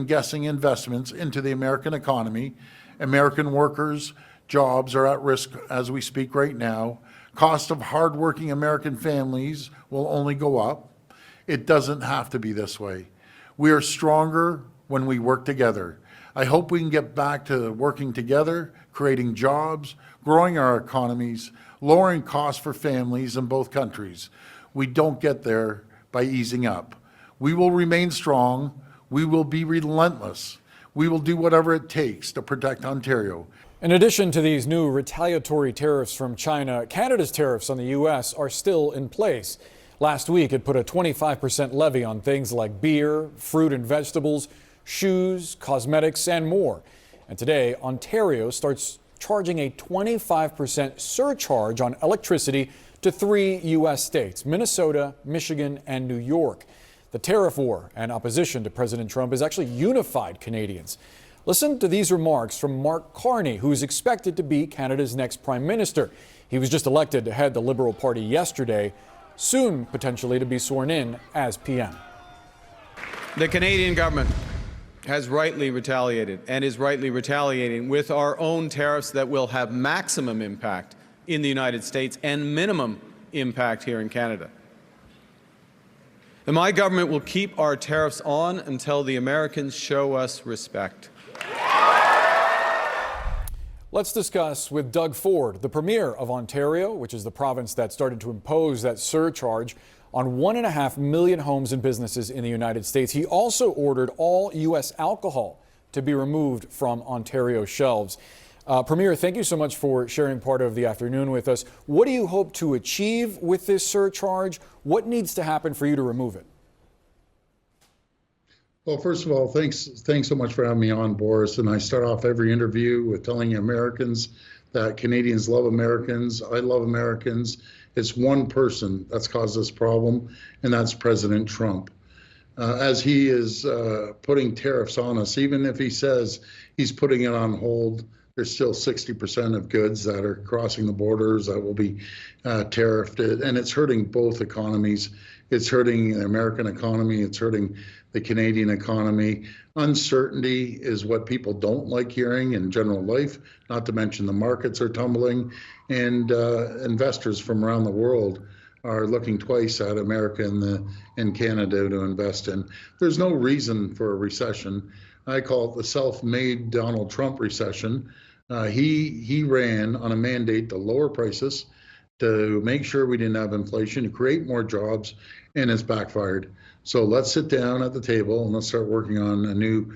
guessing investments into the American economy. American workers' jobs are at risk as we speak right now. Cost of hardworking American families will only go up. It doesn't have to be this way. We are stronger when we work together. I hope we can get back to working together, creating jobs, growing our economies, lowering costs for families in both countries. We don't get there by easing up. We will remain strong. We will be relentless. We will do whatever it takes to protect Ontario. In addition to these new retaliatory tariffs from China, Canada's tariffs on the U.S. are still in place. Last week, it put a 25% levy on things like beer, fruit and vegetables, shoes, cosmetics, and more. And today, Ontario starts charging a 25% surcharge on electricity to 3 U.S. states, Minnesota, Michigan, and New York. The tariff war and opposition to President Trump has actually unified Canadians. Listen to these remarks from Mark Carney, who is expected to be Canada's next prime minister. He was just elected to head the Liberal Party yesterday, soon potentially to be sworn in as PM. The Canadian government has rightly retaliated and is rightly retaliating with our own tariffs that will have maximum impact in the United States and minimum impact here in Canada. And my government will keep our tariffs on until the Americans show us respect. Let's discuss with Doug Ford, the Premier of Ontario, which is the province that started to impose that surcharge on 1.5 million homes and businesses in the United States. He also ordered all U.S. alcohol to be removed from Ontario shelves. Premier, thank you so much for sharing part of the afternoon with us. What do you hope to achieve with this surcharge? What needs to happen for you to remove it? Well, first of all, thanks so much for having me on, Boris. And I start off every interview with telling Americans that Canadians love Americans. I love Americans. It's one person that's caused this problem, and that's President Trump. As he is putting tariffs on us, even if he says he's putting it on hold, there's still 60% of goods that are crossing the borders that will be tariffed, and it's hurting both economies. It's hurting the American economy. It's hurting the Canadian economy. Uncertainty is what people don't like hearing in general life, not to mention the markets are tumbling, and investors from around the world are looking twice at America and Canada to invest in. There's no reason for a recession. I call it the self-made Donald Trump recession. He ran on a mandate to lower prices, to make sure we didn't have inflation, to create more jobs, and it's backfired. So let's sit down at the table and let's start working on a new